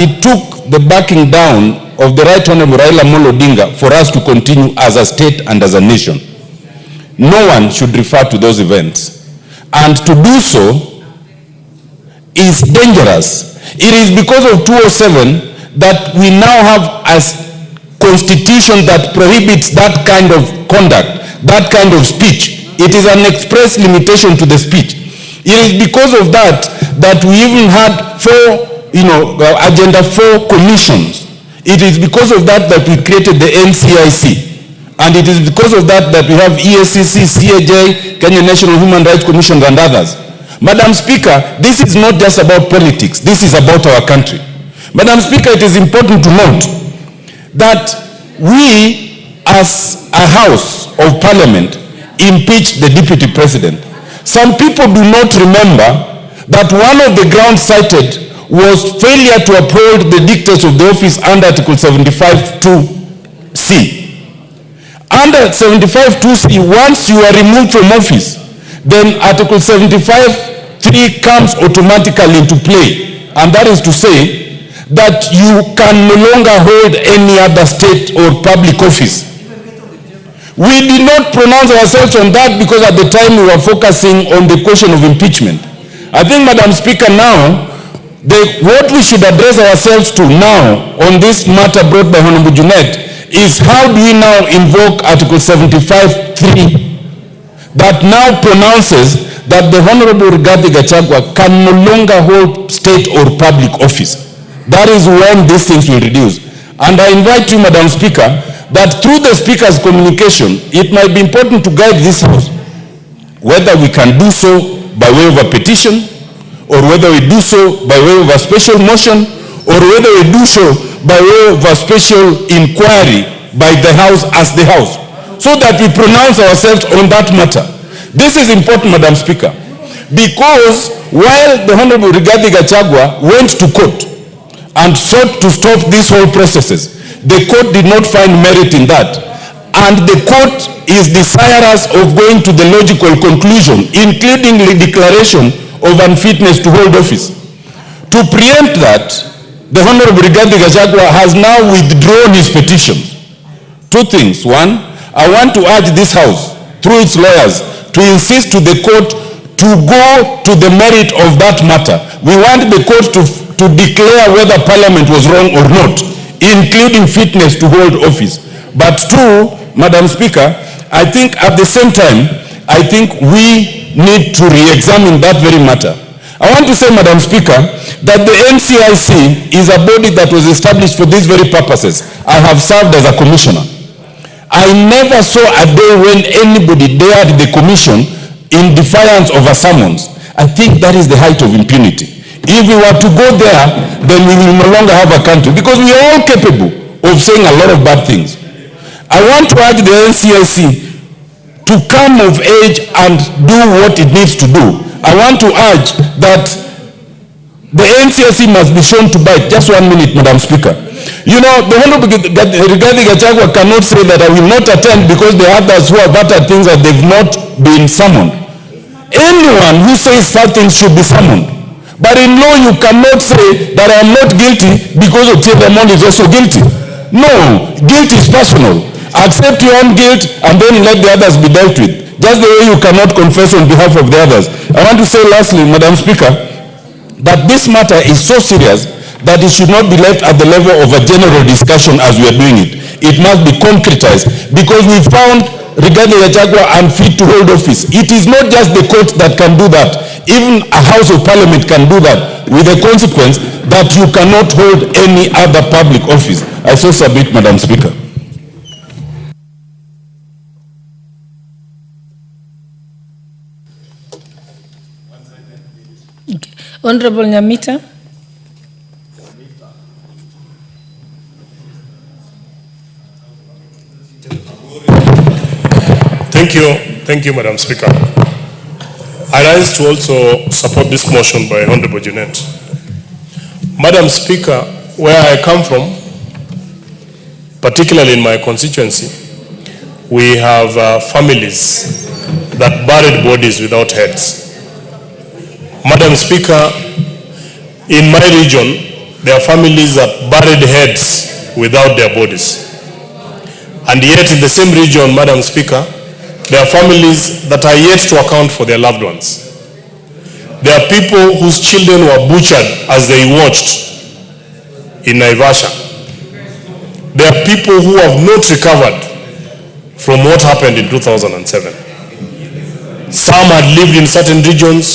it took the backing down of the Right Honorable Raila Odinga for us to continue as a state and as a nation. No one should refer to those events. And to do so is dangerous. It is because of 207 that we now have a constitution that prohibits that kind of conduct, that kind of speech. It is an express limitation to the speech. It is because of that that we even had Agenda 4 commissions. It is because of that that we created the NCIC. And it is because of that that we have EACC, CAJ, Kenya National Human Rights Commission, and others. Madam Speaker, this is not just about politics. This is about our country. Madam Speaker, it is important to note that we, as a House of Parliament, impeached the Deputy President. Some people do not remember that one of the grounds cited was failure to uphold the dictates of the office under Article 75(2)(c). Under 75(2)(c), once you are removed from office, then Article 75(3) comes automatically into play. And that is to say that you can no longer hold any other state or public office. We did not pronounce ourselves on that because at the time we were focusing on the question of impeachment. I think, Madam Speaker, now, what we should address ourselves to now on this matter brought by Honorable Junet is how do we now invoke Article 75(3) that now pronounces that the Honorable Gachagu can no longer hold state or public office. That is when these things will reduce. And I invite you, Madam Speaker, that through the Speaker's communication, it might be important to guide this House, whether we can do so by way of a petition, or whether we do so by way of a special motion, or whether we do so by way of a special inquiry by the House as the House, so that we pronounce ourselves on that matter. This is important, Madam Speaker, because while the Honorable Gachagu went to court and sought to stop these whole processes, the court did not find merit in that. And the court is desirous of going to the logical conclusion, including the declaration of unfitness to hold office. To preempt that, the Honorable Gachagu has now withdrawn his petition. Two things. One, I want to urge this House, through its lawyers, to insist to the court to go to the merit of that matter. We want the court to declare whether Parliament was wrong or not, including fitness to hold office. But two, Madam Speaker, I think at the same time, I think we need to re-examine that very matter. I want to say, Madam Speaker, that the NCIC is a body that was established for these very purposes. I have served as a commissioner. I never saw a day when anybody dared the commission in defiance of a summons. I think that is the height of impunity. If we were to go there, then we will no longer have a country, because we are all capable of saying a lot of bad things. I want to urge the NCIC to come of age and do what it needs to do. I want to urge that the NCIC must be shown to bite. Just 1 minute, Madam Speaker. You know, the Honorable Gachagu cannot say that I will not attend because the others who have uttered things that they've not been summoned. Anyone who says such things should be summoned. But in law, you cannot say that I am not guilty because Otinde is also guilty. No, guilt is personal. Accept your own guilt and then let the others be dealt with. Just the way you cannot confess on behalf of the others. I want to say lastly, Madam Speaker, that this matter is so serious that it should not be left at the level of a general discussion as we are doing it. It must be concretized, because we found Gachagu unfit to hold office. It is not just the court that can do that. Even a House of Parliament can do that, with the consequence that you cannot hold any other public office. I so submit, Madam Speaker. Okay. Honorable Nyamita. Thank you, Madam Speaker. I rise to also support this motion by Honorable Junet. Madam Speaker, where I come from, particularly in my constituency, we have families that buried bodies without heads. Madam Speaker, in my region, there are families that buried heads without their bodies. And yet in the same region, Madam Speaker, there are families that are yet to account for their loved ones. There are people whose children were butchered as they watched in Naivasha. There are people who have not recovered from what happened in 2007. Some had lived in certain regions,